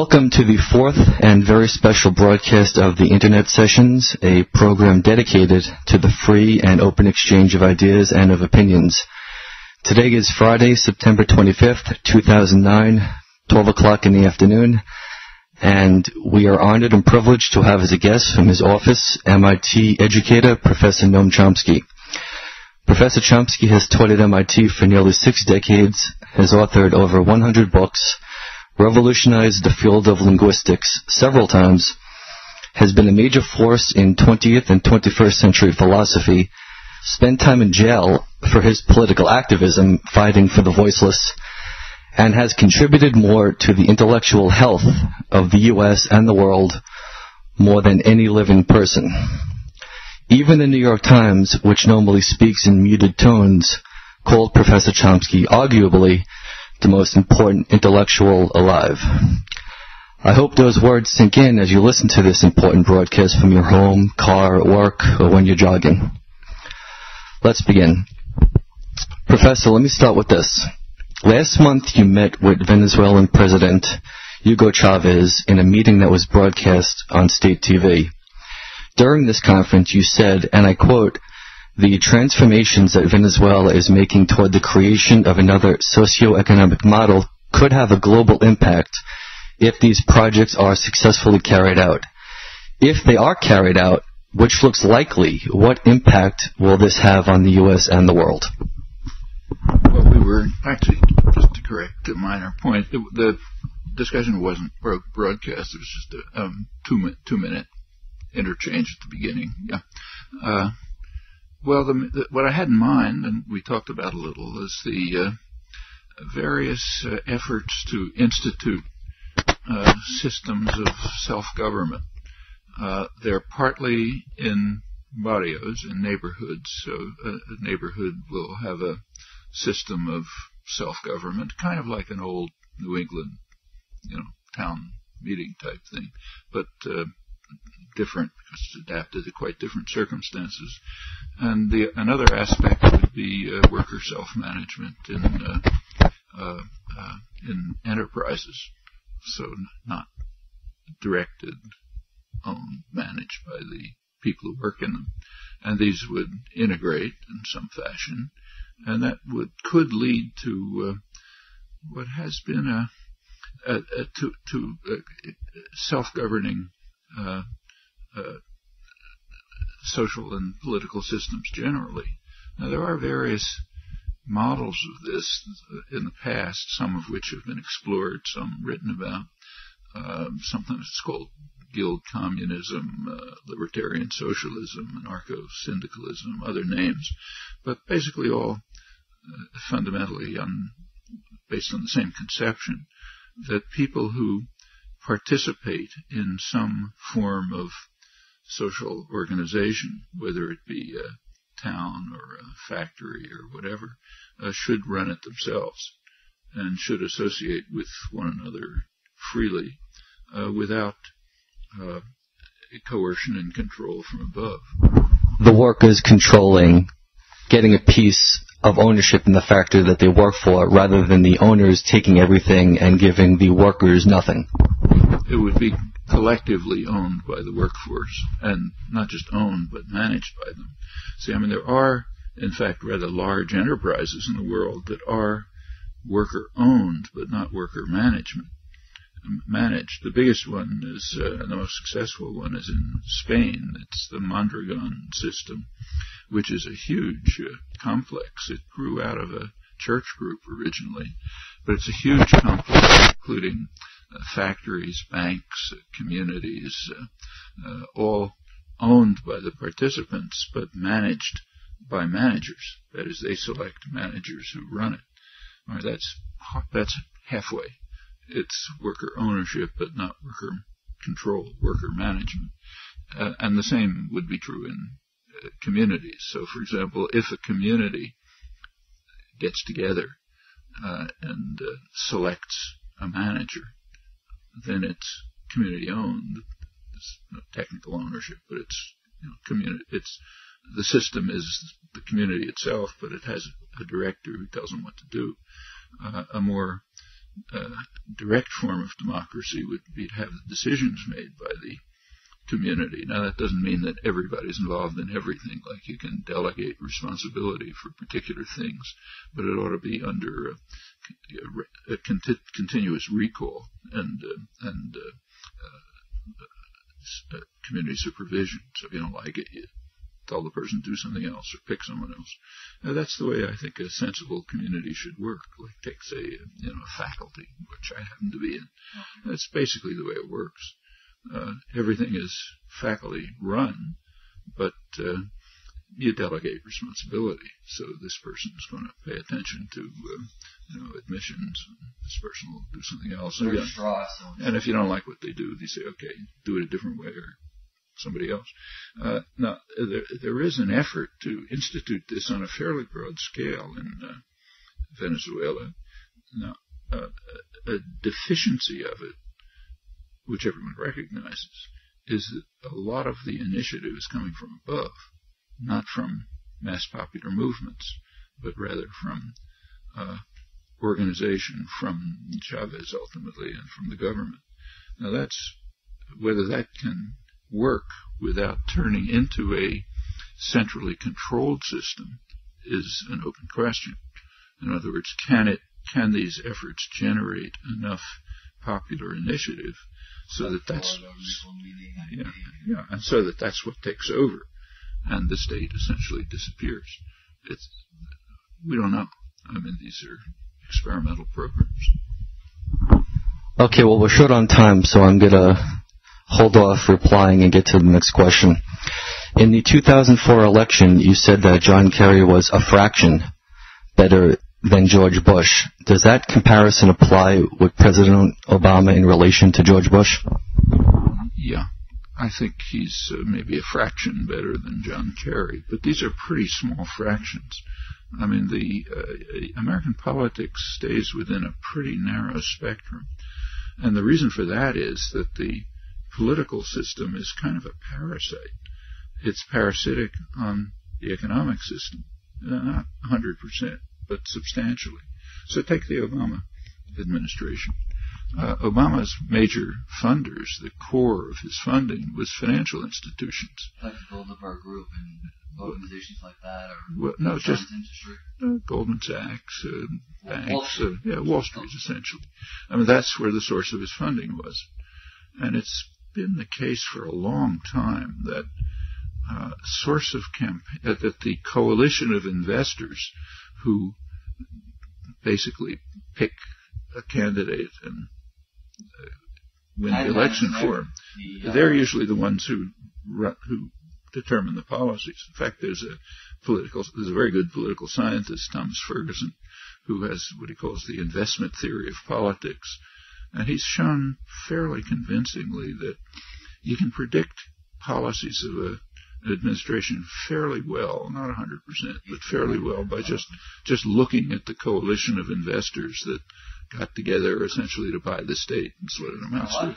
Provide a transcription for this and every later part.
Welcome to the fourth and very special broadcast of the Internet Sessions, a program dedicated to the free and open exchange of ideas and of opinions. Today is Friday, September 25th, 2009, 12 o'clock in the afternoon, and we are honored and privileged to have as a guest from his office, MIT educator, Professor Noam Chomsky. Professor Chomsky has taught at MIT for nearly 6 decades, has authored over 100 books, revolutionized the field of linguistics several times, has been a major force in 20th and 21st century philosophy, spent time in jail for his political activism fighting for the voiceless, and has contributed more to the intellectual health of the U.S. and the world more than any living person. Even the New York Times, which normally speaks in muted tones, called Professor Chomsky arguably the most important intellectual alive. I hope those words sink in as you listen to this important broadcast from your home, car, at work, or when you're jogging. Let's begin. Professor, let me start with this. Last month you met with Venezuelan President Hugo Chavez in a meeting that was broadcast on state TV. During this conference you said, and I quote, "The transformations that Venezuela is making toward the creation of another socio-economic model could have a global impact if these projects are successfully carried out. If they are carried out, which looks likely, what impact will this have on the U.S. and the world?" Well, we were actually, just to correct a minor point, the discussion wasn't broadcast. It was just a two-minute interchange at the beginning. Yeah. Well, what I had in mind, and we talked about a little, is the various efforts to institute systems of self-government. They're partly in barrios, in neighborhoods. So a neighborhood will have a system of self-government, kind of like an old New England, town meeting type thing, but different because it's adapted to quite different circumstances. And another aspect would be worker self-management in enterprises, so not directed, owned, managed by the people who work in them. And these would integrate in some fashion, and that could lead to what has been to self-governing social and political systems generally. Now, there are various models of this in the past, some of which have been explored, some written about. Something that's called guild communism, libertarian socialism, anarcho-syndicalism, other names, but basically all fundamentally based on the same conception that people who participate in some form of social organization, whether it be a town or a factory or whatever, should run it themselves and should associate with one another freely without coercion and control from above. The workers controlling, getting a piece of ownership in the factory that they work for, rather than the owners taking everything and giving the workers nothing. It would be collectively owned by the workforce, and not just owned, but managed by them. See, there are, in fact, rather large enterprises in the world that are worker-owned, but not worker-managed. The biggest one is, and the most successful one is in Spain. It's the Mondragon system, which is a huge complex. It grew out of a church group originally, but it's a huge complex, including factories, banks, communities, all owned by the participants, but managed by managers. That is, they select managers who run it. All right, that's halfway. It's worker ownership, but not worker control, worker management. And the same would be true in communities. So, for example, if a community gets together and selects a manager, then it's community owned. There's no technical ownership, but it's community. The system is the community itself, but it has a director who tells them what to do. A more direct form of democracy would be to have the decisions made by the community. Now, that doesn't mean that everybody's involved in everything, like you can delegate responsibility for particular things, but it ought to be under a continuous recall and community supervision. So if you don't like it, you tell the person to do something else or pick someone else. Now, that's the way I think a sensible community should work. Like take, say, a faculty, which I happen to be in. That's basically the way it works. Everything is faculty run, but you delegate responsibility. So this person is going to pay attention to admissions, and this person will do something else. And if you don't like what they do, you say, okay, do it a different way or somebody else. Now, there is an effort to institute this on a fairly broad scale in Venezuela. Now, a deficiency of it, which everyone recognizes, is that a lot of the initiative is coming from above, not from mass popular movements, but rather from organization, from Chavez ultimately, and from the government. Now, that's whether that can work without turning into a centrally controlled system is an open question. In other words, can these efforts generate enough popular initiative so that that's and so that that's what takes over, and the state essentially disappears. We don't know. I mean, these are experimental programs. Okay, well, we're short on time, so I'm going to hold off replying and get to the next question. In the 2004 election, you said that John Kerry was a fraction better than George Bush. Does that comparison apply with President Obama in relation to George Bush? Yeah. I think he's maybe a fraction better than John Kerry, but these are pretty small fractions. I mean, the American politics stays within a pretty narrow spectrum, and the reason for that is that the political system is kind of a parasite. It's parasitic on the economic system, not 100%, but substantially. So take the Obama administration. Obama's major funders, the core of his funding, was financial institutions. Like the Bilderberg Group and organizations like that? Or no, just Goldman Sachs, banks, Wall Street, essentially. I mean, that's where the source of his funding was. And it's been the case for a long time that that the coalition of investors who basically pick a candidate and win the election for him, they're usually the ones who determine the policies. In fact, there's a very good political scientist, Thomas Ferguson, who has what he calls the investment theory of politics, and he's shown fairly convincingly that you can predict policies of an administration fairly well, not 100%, but fairly well, by just looking at the coalition of investors that got together essentially to buy the state. That's what it amounts to.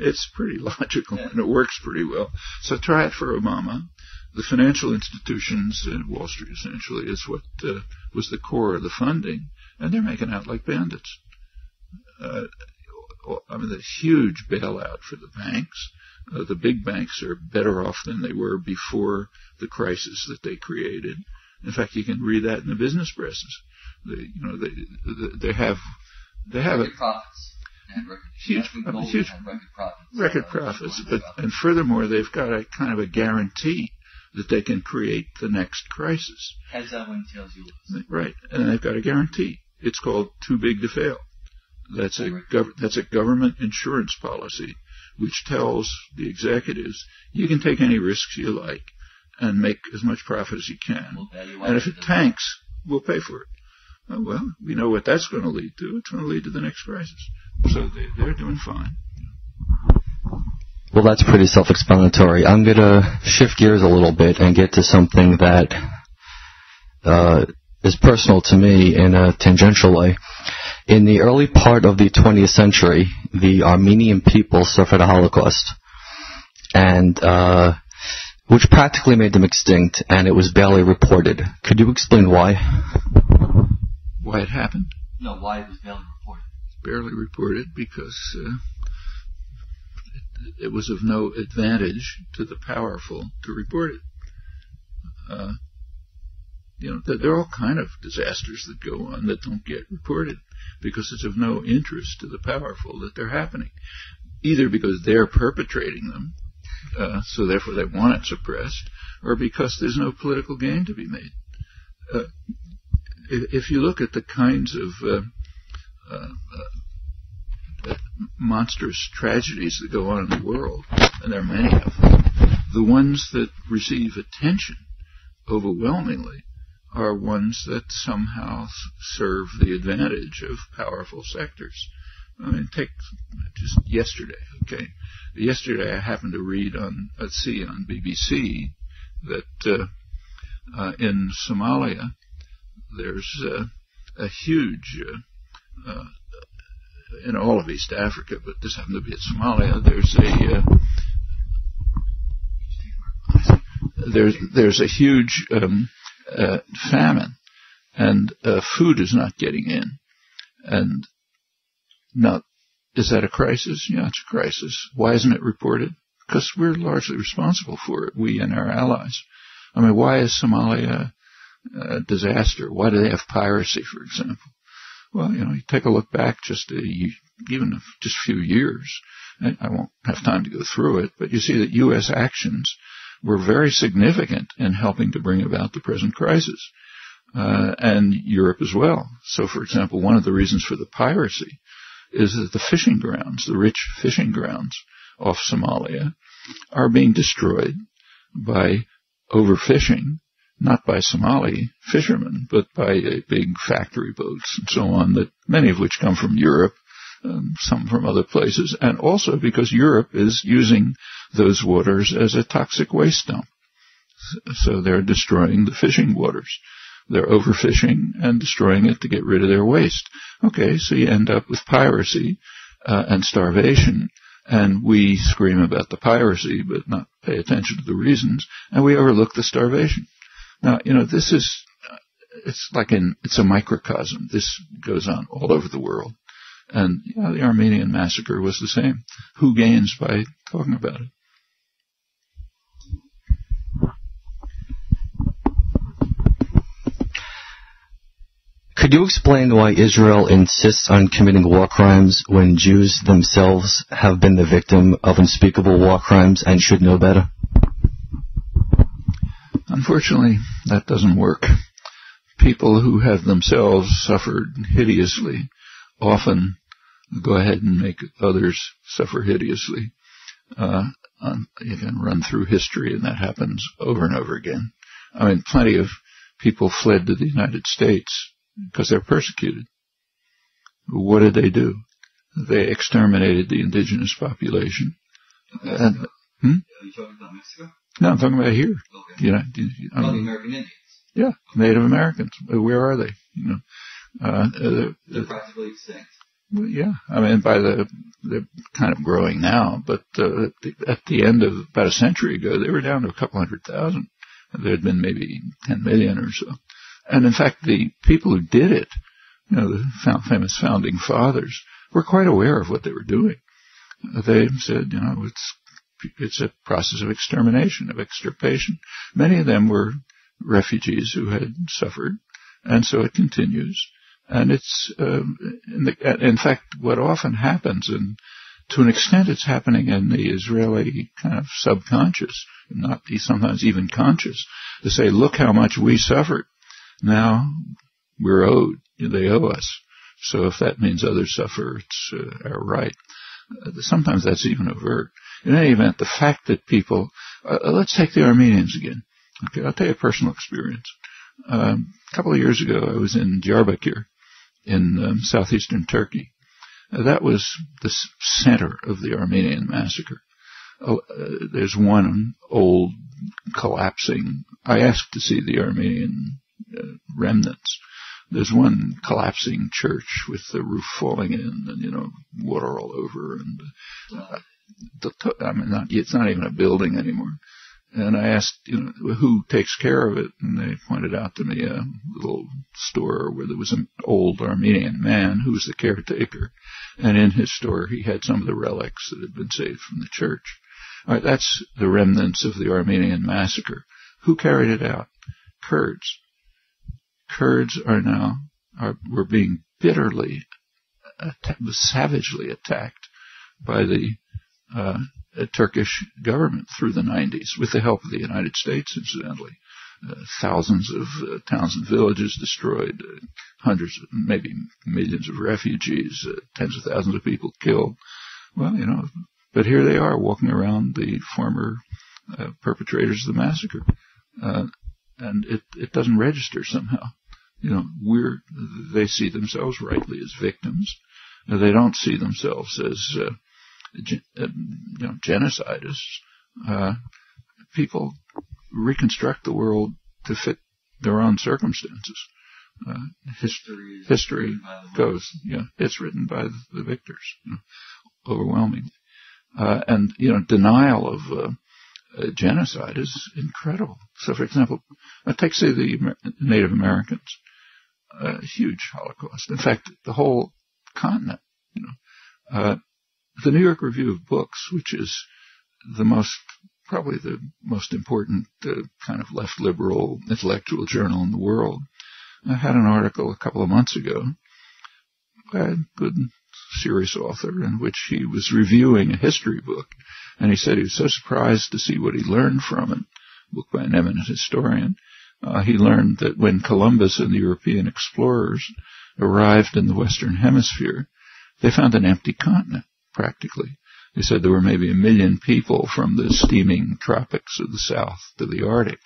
It's pretty logical, and it works pretty well. So try it for Obama. The financial institutions in Wall Street essentially is what was the core of the funding, and they're making out like bandits. I mean, the huge bailout for the banks. The big banks are better off than they were before the crisis that they created. In fact, you can read that in the business presses. They have profits. Huge record profits, and furthermore, they've got a kind of a guarantee that they can create the next crisis. Heads up when tails you lose. Right, and they've got a guarantee. It's called too big to fail. That's a government insurance policy which tells the executives you can take any risks you like and make as much profit as you can. And if it tanks, we'll pay for it. Well, we know what that's going to lead to. It's going to lead to the next crisis. So they're doing fine. Well, that's pretty self-explanatory. I'm going to shift gears a little bit and get to something that is personal to me in a tangential way. In the early part of the 20th century, the Armenian people suffered a Holocaust, and which practically made them extinct, and it was barely reported. Could you explain why? Why it happened? No, why it was barely reported? It's barely reported because it was of no advantage to the powerful to report it. There are all kind of disasters that go on that don't get reported because it's of no interest to the powerful that they're happening, either because they're perpetrating them, so therefore they want it suppressed, or because there's no political gain to be made. If you look at the kinds of monstrous tragedies that go on in the world, and there are many of them, the ones that receive attention overwhelmingly are ones that somehow serve the advantage of powerful sectors. I mean, take just yesterday, okay? Yesterday I happened to see on BBC that in Somalia there's a huge, in all of East Africa, but this happened to be in Somalia, there's a huge famine, and food is not getting in. And now, is that a crisis? Yeah, it's a crisis. Why isn't it reported? Because we're largely responsible for it, we and our allies. I mean, why is Somalia a disaster? Why do they have piracy, for example? Well, you take a look back just a few years. I won't have time to go through it, but you see that U.S. actions were very significant in helping to bring about the present crisis, and Europe as well. So, for example, one of the reasons for the piracy is that the fishing grounds, the rich fishing grounds off Somalia, are being destroyed by overfishing, not by Somali fishermen, but by big factory boats and so on, that many of which come from Europe, some from other places, and also because Europe is using those waters as a toxic waste dump. So they're destroying the fishing waters. They're overfishing and destroying it to get rid of their waste. Okay, so you end up with piracy and starvation, and we scream about the piracy but not pay attention to the reasons, and we overlook the starvation. Now, this is, it's a microcosm. This goes on all over the world. And the Armenian massacre was the same. Who gains by talking about it? Could you explain why Israel insists on committing war crimes when Jews themselves have been the victim of unspeakable war crimes and should know better? Unfortunately, that doesn't work. People who have themselves suffered hideously often go ahead and make others suffer hideously. You can run through history, and that happens over and over again. I mean, plenty of people fled to the United States because they're persecuted. What did they do? They exterminated the indigenous population. And, Are you talking about Mexico? No, I'm talking about here. Okay. The American Indians. Yeah, Native Americans. Where are they? They're practically extinct. Well, yeah, I mean, they're kind of growing now, but at the end of about a century ago, they were down to a couple 100,000. There had been maybe 10 million or so. And in fact, the people who did it, the famous founding fathers, were quite aware of what they were doing. They said, it's a process of extermination, of extirpation. Many of them were refugees who had suffered, and so it continues. And it's, in fact, what often happens, and to an extent it's happening in the Israeli kind of subconscious, not sometimes even conscious, to say, look how much we suffered. Now we're owed. They owe us. So if that means others suffer, it's our right. Sometimes that's even overt. In any event, the fact that people, let's take the Armenians again. Okay, I'll tell you a personal experience. A couple of years ago, I was in Diyarbakir in southeastern Turkey. That was the center of the Armenian massacre. There's one old collapsing, I asked to see the Armenian remnants. There's one collapsing church with the roof falling in and, water all over. And it's not even a building anymore. And I asked, who takes care of it? And they pointed out to me a little store where there was an old Armenian man who was the caretaker. And in his store, he had some of the relics that had been saved from the church. All right, that's the remnants of the Armenian massacre. Who carried it out? Kurds. Kurds were being bitterly, savagely attacked by the Turkish government through the 90s, with the help of the United States, incidentally. Thousands of towns and villages destroyed, hundreds, maybe millions of refugees, tens of thousands of people killed. Well, but here they are walking around, the former perpetrators of the massacre. And it doesn't register somehow. They see themselves rightly as victims. They don't see themselves as genocidists. People reconstruct the world to fit their own circumstances. History goes, it's written by the victors, overwhelmingly. And denial of genocide is incredible. So, for example, take, say, the Native Americans. Huge Holocaust. In fact, the whole continent. The New York Review of Books, which is probably the most important kind of left liberal intellectual journal in the world, had an article a couple of months ago by a good, serious author in which he was reviewing a history book, and he said he was so surprised to see what he learned from it, a book by an eminent historian. He learned that when Columbus and the European explorers arrived in the Western Hemisphere, they found an empty continent, practically. They said there were maybe 1 million people from the steaming tropics of the South to the Arctic,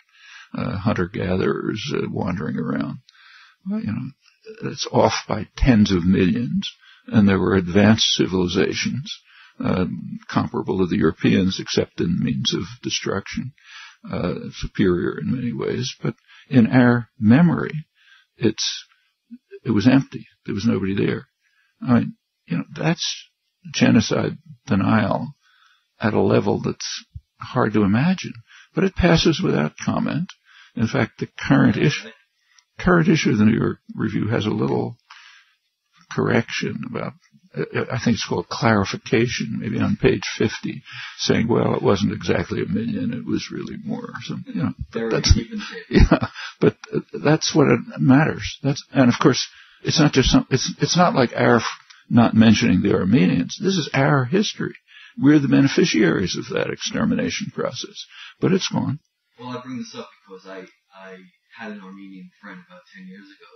hunter-gatherers wandering around. Well, it's off by tens of millions, and there were advanced civilizations comparable to the Europeans, except in means of destruction, superior in many ways. But in our memory, it was empty. There was nobody there. I mean, that's genocide denial at a level that's hard to imagine. But it passes without comment. In fact, the current issue of the New York Review has a little correction about, I think it's called clarification, maybe on page 50, saying, well, it wasn't exactly 1 million, it was really more. So, but that's what it matters. And of course, it's not just it's not like our not mentioning the Armenians. This is our history. We're the beneficiaries of that extermination process. But it's gone. Well, I bring this up because I had an Armenian friend about 10 years ago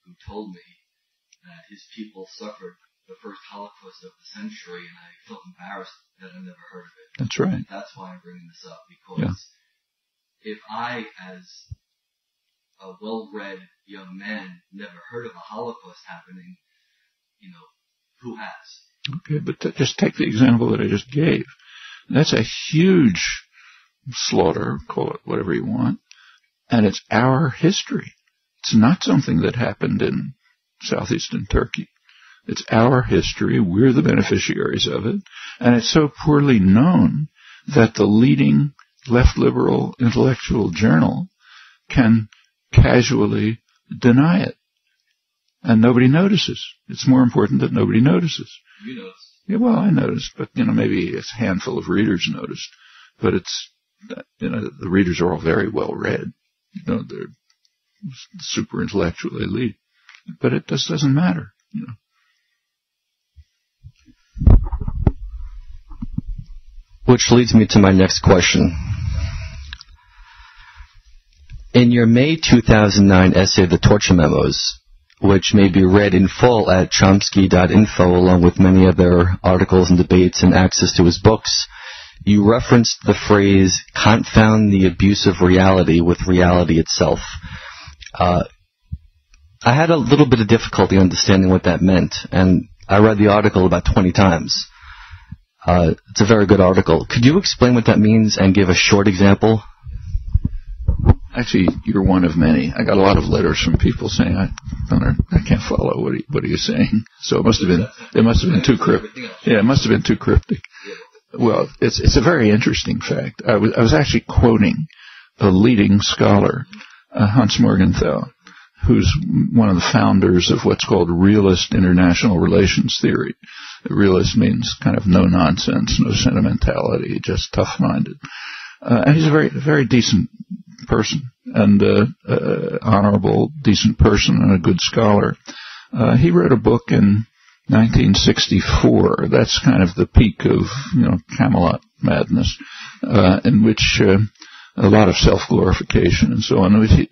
who told me that his people suffered the first Holocaust of the century, and I felt embarrassed that I never heard of it. That's right. That's why I'm bringing this up, because if I, as a well-read young man, never heard of a Holocaust happening, who has? Okay, but just take the example that I just gave. That's a huge slaughter, call it whatever you want, and it's our history. It's not something that happened in southeastern Turkey. It's our history. We're the beneficiaries of it. And it's so poorly known that the leading left liberal intellectual journal can casually deny it. And nobody notices. It's more important that nobody notices. You noticed. Yeah, well, I noticed, but, maybe a handful of readers noticed. But it's, the readers are all very well read. They're super intellectual elite. But it just doesn't matter, Which leads me to my next question. In your May 2009 essay, The Torture Memos, which may be read in full at chomsky.info along with many other articles and debates and access to his books, you referenced the phrase, confound the abuse of reality with reality itself. I had a little bit of difficulty understanding what that meant, and I read the article about 20 times. It's a very good article. Could you explain what that means and give a short example? Actually, you're one of many. I got a lot of letters from people saying, I can't follow what are you saying. So it must have been too cryptic. Yeah, it must have been too cryptic. Well, it's a very interesting fact. I was actually quoting a leading scholar, Hans Morgenthau, who's one of the founders of what's called realist international relations theory. Realist means kind of no nonsense, no sentimentality, just tough-minded. And he's a very, very decent person, and honorable, decent person, and a good scholar. He wrote a book in 1964. That's kind of the peak of, Camelot madness, in which a lot of self-glorification and so on. He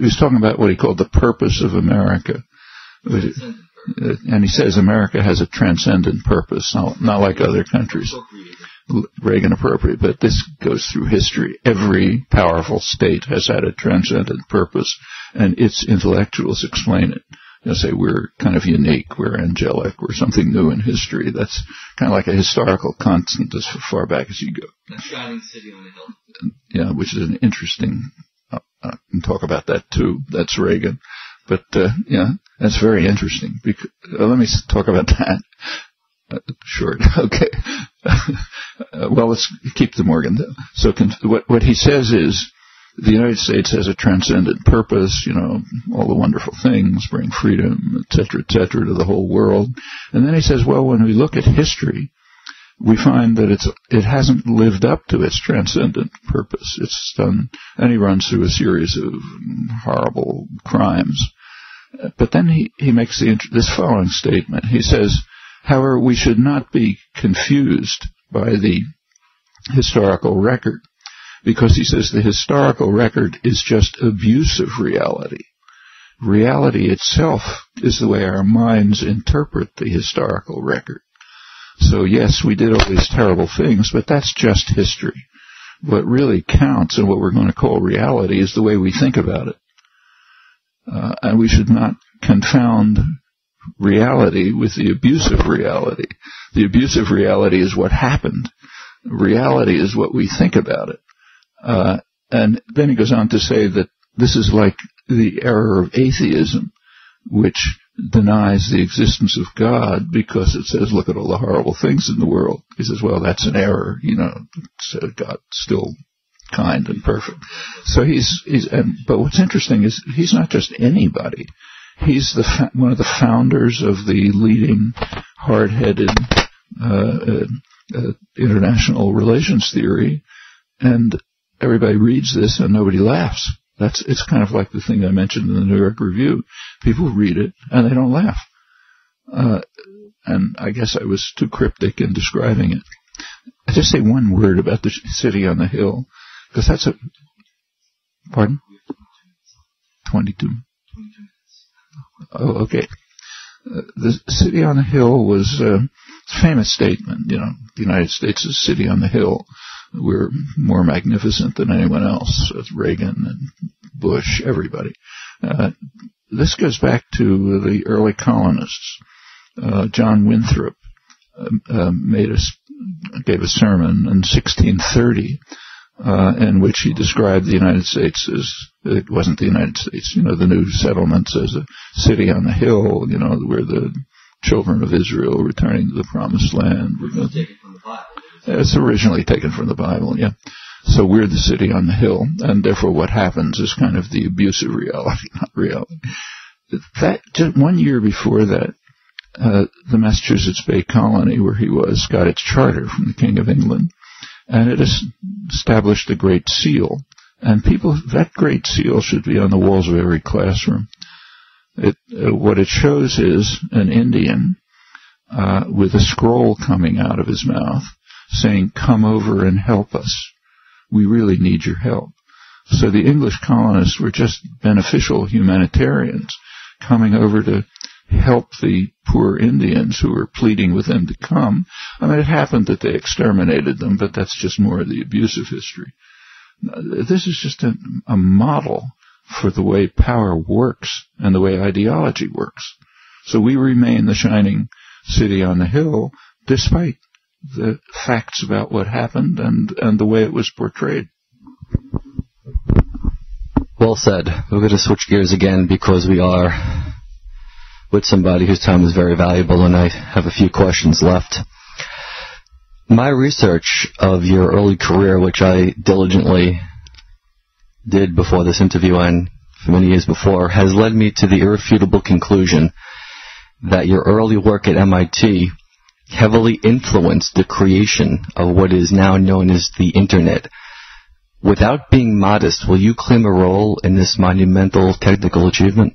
was talking about what he called the purpose of America. And he says America has a transcendent purpose, not like other countries. Reagan appropriate, but this goes through history. Every powerful state has had a transcendent purpose, and its intellectuals explain it. They'll say we're kind of unique, we're angelic, we're something new in history. That's kind of like a historical constant as far back as you go. A shining city on a hill. Yeah, which is an interesting, I can talk about that too. That's Reagan. But, that's very interesting. Let me talk about that. Short. Okay. Well, let's keep the Morgan. So what he says is the United States has a transcendent purpose, all the wonderful things, bring freedom, et cetera, to the whole world. And then he says, well, when we look at history, we find that it hasn't lived up to its transcendent purpose. It's done, and he runs through a series of horrible crimes. But then he makes this following statement. He says, however, we should not be confused by the historical record, because he says the historical record is just abuse of reality. Reality itself is the way our minds interpret the historical record. So yes, we did all these terrible things, but that's just history. What really counts and what we're going to call reality is the way we think about it. And we should not confound reality with the abuse of reality. The abuse of reality is what happened. Reality is what we think about it. And then he goes on to say that this is like the error of atheism, which denies the existence of God because it says, look at all the horrible things in the world. He says, well, that's an error, God's still kind and perfect. So but what's interesting is he's not just anybody. He's one of the founders of the leading hard-headed international relations theory, and everybody reads this and nobody laughs. It's kind of like the thing I mentioned in the New York Review. People read it and they don't laugh. And I guess I was too cryptic in describing it. I just say one word about the city on the hill, because that's pardon? 22. Oh, okay. The city on the hill was a famous statement. The United States is a city on the hill. We're more magnificent than anyone else. It's Reagan and Bush, everybody. This goes back to the early colonists. John Winthrop gave a sermon in 1630 in which he described the United States as, it wasn't the United States, the new settlements as a city on the hill, where the children of Israel returning to the promised land. It's originally taken from the Bible, yeah. So we're the city on the hill, and therefore what happens is kind of the abuse of reality, not reality. That, just 1 year before that, the Massachusetts Bay Colony, where he was, got its charter from the King of England, and it established a Great Seal. And that Great Seal should be on the walls of every classroom. What it shows is an Indian with a scroll coming out of his mouth saying, come over and help us. We really need your help. So the English colonists were just beneficial humanitarians coming over to help the poor Indians who were pleading with them to come. I mean, it happened that they exterminated them, but that's just more of the abuse of history. This is just a model for the way power works and the way ideology works. So we remain the shining city on the hill despite the facts about what happened and the way it was portrayed. Well said. We're going to switch gears again because we are with somebody whose time is very valuable, and I have a few questions left. My research of your early career, which I diligently did before this interview and for many years before, has led me to the irrefutable conclusion that your early work at MIT heavily influenced the creation of what is now known as the Internet. Without being modest, will you claim a role in this monumental technical achievement?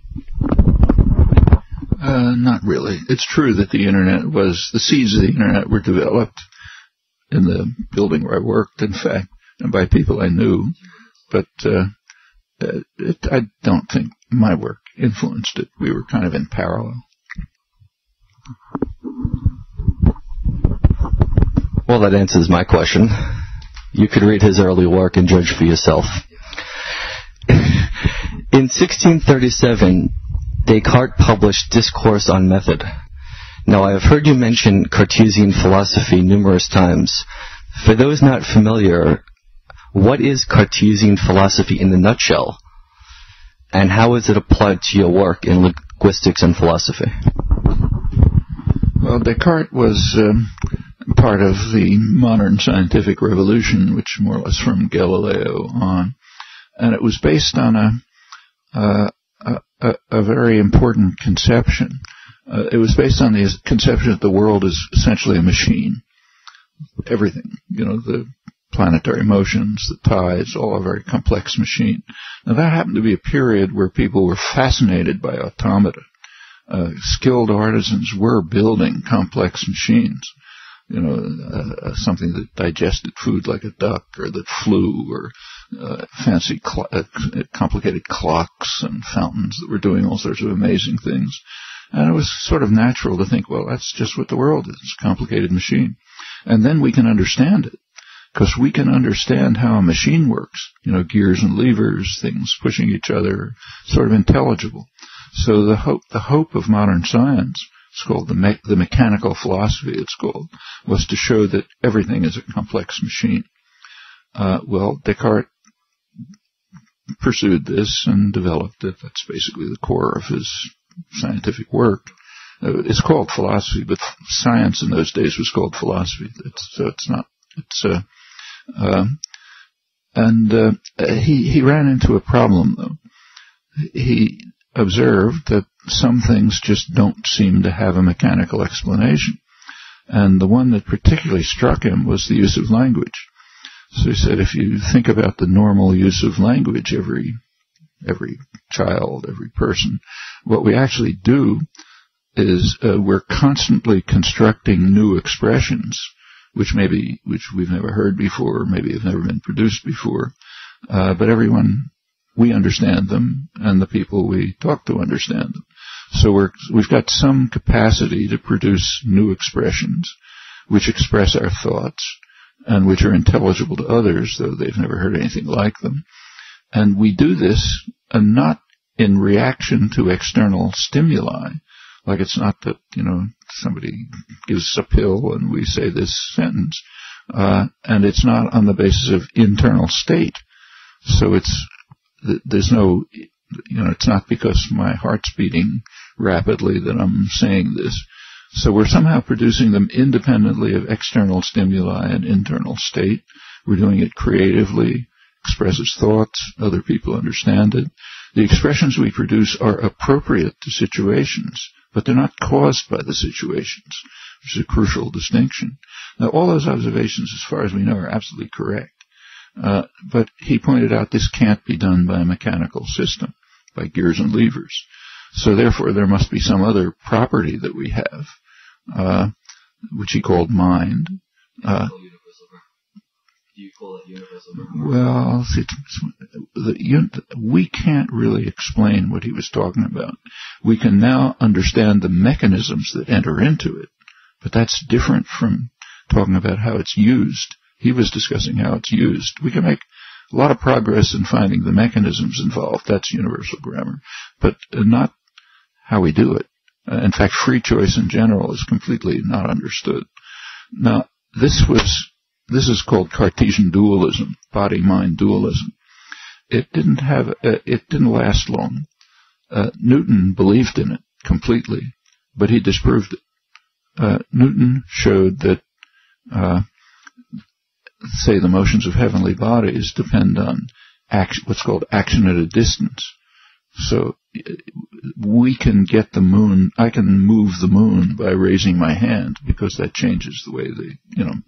Not really. It's true that the seeds of the Internet were developed in the building where I worked, in fact, and by people I knew. But I don't think my work influenced it. We were kind of in parallel. Well, that answers my question. You could read his early work and judge for yourself. In 1637, Descartes published Discourse on Method. Now, I have heard you mention Cartesian philosophy numerous times. For those not familiar, what is Cartesian philosophy in a nutshell? And how is it applied to your work in linguistics and philosophy? Well, Descartes was part of the modern scientific revolution, which more or less from Galileo on. And it was based on a very important conception. It was based on the conception that the world is essentially a machine. Everything, the planetary motions, the tides, all a very complex machine. Now that happened to be a period where people were fascinated by automata. Skilled artisans were building complex machines. Something that digested food like a duck, or that flew, or fancy complicated clocks and fountains that were doing all sorts of amazing things. And it was sort of natural to think, well, that's just what the world is, it's a complicated machine. And then we can understand it, because we can understand how a machine works. Gears and levers, things pushing each other, sort of intelligible. So the hope of modern science, it's called the mechanical philosophy, it's called, was to show that everything is a complex machine. Well, Descartes pursued this and developed it. That's basically the core of his scientific work. It's called philosophy, but science in those days was called philosophy. He ran into a problem, though. He observed that some things just don't seem to have a mechanical explanation. And the one that particularly struck him was the use of language. So he said, if you think about the normal use of language, every child, every person, what we actually do is we're constantly constructing new expressions, which we've never heard before, maybe have never been produced before, but we understand them, and the people we talk to understand them. So we've got some capacity to produce new expressions, which express our thoughts, and which are intelligible to others, though they've never heard anything like them. And we do this not in reaction to external stimuli. Like, it's not that, somebody gives us a pill and we say this sentence, and it's not on the basis of internal state. So there's no, it's not because my heart's beating rapidly that I'm saying this. So we're somehow producing them independently of external stimuli and internal state. We're doing it creatively, expresses thoughts, other people understand it. The expressions we produce are appropriate to situations, but they're not caused by the situations, which is a crucial distinction. Now, all those observations, as far as we know, are absolutely correct. But he pointed out this can't be done by a mechanical system, by gears and levers. So therefore, there must be some other property that we have, which he called mind. Do you call it universal? Well, we can't really explain what he was talking about. We can now understand the mechanisms that enter into it, but that's different from talking about how it's used. He was discussing how it's used. We can make a lot of progress in finding the mechanisms involved. That's universal grammar, but not how we do it. In fact, free choice in general is completely not understood. Now, this is called Cartesian dualism, body-mind dualism. It didn't last long. Newton believed in it completely, but he disproved it. Newton showed that say, the motions of heavenly bodies depend on what's called action at a distance. So we can get the moon, I can move the moon by raising my hand, because that changes the way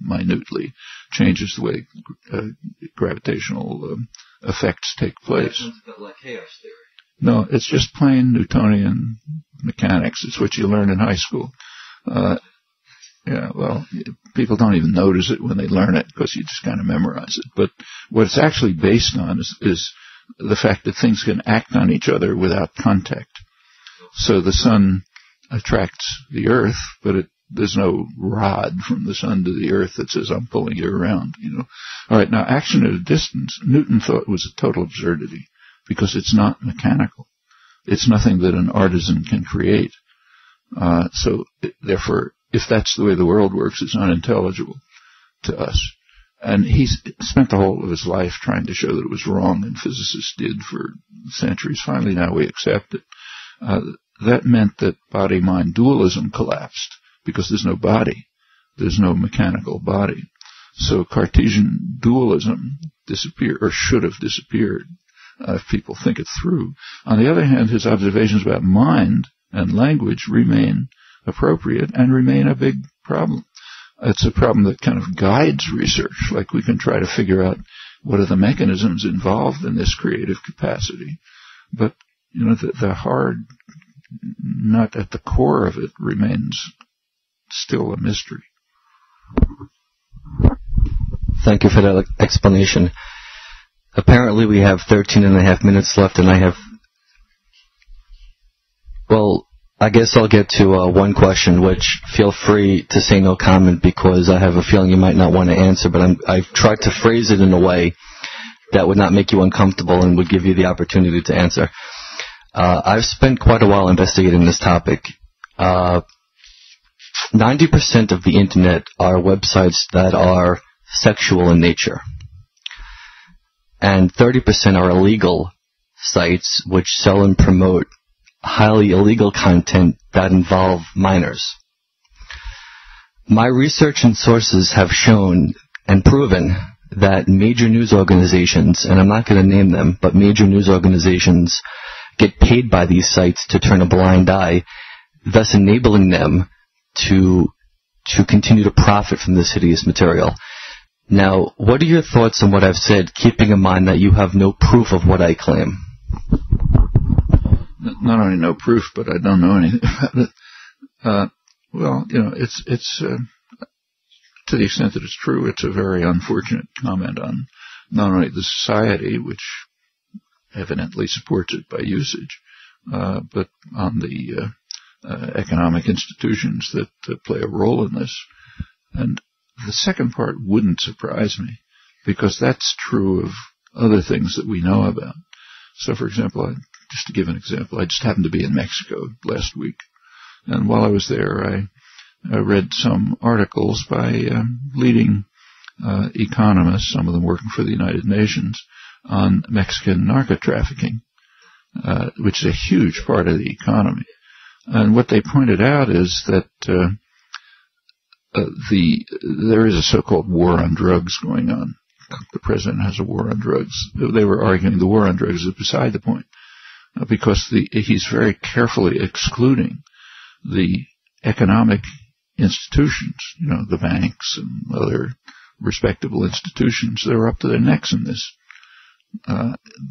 minutely changes the way gravitational effects take place. That sounds a bit like chaos theory. No, it's just plain Newtonian mechanics. It's what you learn in high school. Well, people don't even notice it when they learn it, because you just kind of memorize it. But what it's actually based on is the fact that things can act on each other without contact. So the sun attracts the earth, but there's no rod from the sun to the earth that says, I'm pulling you around, All right, now action at a distance, Newton thought was a total absurdity, because it's not mechanical. It's nothing that an artisan can create. Therefore, if that's the way the world works, it's unintelligible to us. And he's spent the whole of his life trying to show that it was wrong, and physicists did for centuries. Finally, now we accept it. That meant that body-mind dualism collapsed, because there's no body. There's no mechanical body. So Cartesian dualism disappeared, or should have disappeared, if people think it through. On the other hand, his observations about mind and language remain appropriate and remain a big problem. It's a problem that kind of guides research. Like, we can try to figure out what are the mechanisms involved in this creative capacity. But, the hard nut at the core of it remains still a mystery. Thank you for that explanation. Apparently we have 13 and a half minutes left, and I guess I'll get to one question, which feel free to say no comment, because I have a feeling you might not want to answer, but I've tried to phrase it in a way that would not make you uncomfortable and would give you the opportunity to answer. I've spent quite a while investigating this topic. 90% of the internet are websites that are sexual in nature, and 30% are illegal sites which sell and promote highly illegal content that involve minors. My research and sources have shown and proven that major news organizations, and I'm not going to name them, but major news organizations get paid by these sites to turn a blind eye, thus enabling them to continue to profit from this hideous material. Now, what are your thoughts on what I've said, keeping in mind that you have no proof of what I claim? Not only no proof, but I don't know anything about it. It's to the extent that it's true, it's a very unfortunate comment on not only the society, which evidently supports it by usage, but on the economic institutions that play a role in this. And the second part wouldn't surprise me, because that's true of other things that we know about. So, for example, just to give an example, I just happened to be in Mexico last week, and while I was there, I read some articles by leading economists, some of them working for the United Nations, on Mexican narco-trafficking, which is a huge part of the economy. And what they pointed out is that there is a so-called war on drugs going on. The president has a war on drugs. They were arguing the war on drugs is beside the point, because he's very carefully excluding the economic institutions, the banks and other respectable institutions. They're up to their necks in this.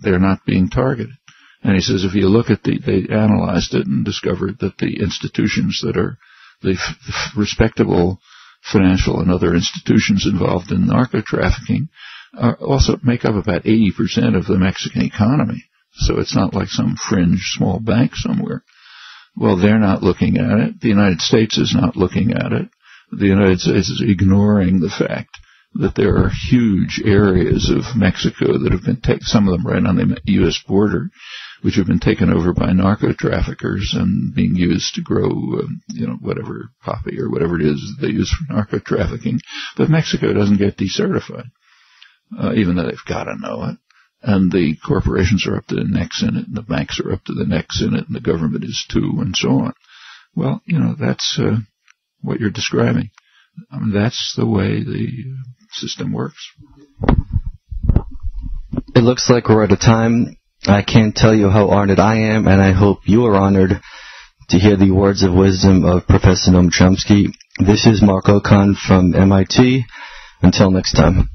They're not being targeted. And he says if you look at they analyzed it and discovered that the institutions that are the respectable financial and other institutions involved in narco-trafficking also make up about 80% of the Mexican economy. So it's not like some fringe small bank somewhere. Well, they're not looking at it. The United States is not looking at it. The United States is ignoring the fact that there are huge areas of Mexico that have been taken, some of them right on the U.S. border, which have been taken over by narco-traffickers and being used to grow, whatever poppy or whatever it is they use for narco-trafficking. But Mexico doesn't get decertified, even though they've got to know it. And the corporations are up to their necks in it, and the banks are up to their necks in it, and the government is too, and so on. Well, that's what you're describing. I mean, that's the way the system works. It looks like we're out of time. I can't tell you how honored I am, and I hope you are honored to hear the words of wisdom of Professor Noam Chomsky. This is Marc Okon from MIT. Until next time.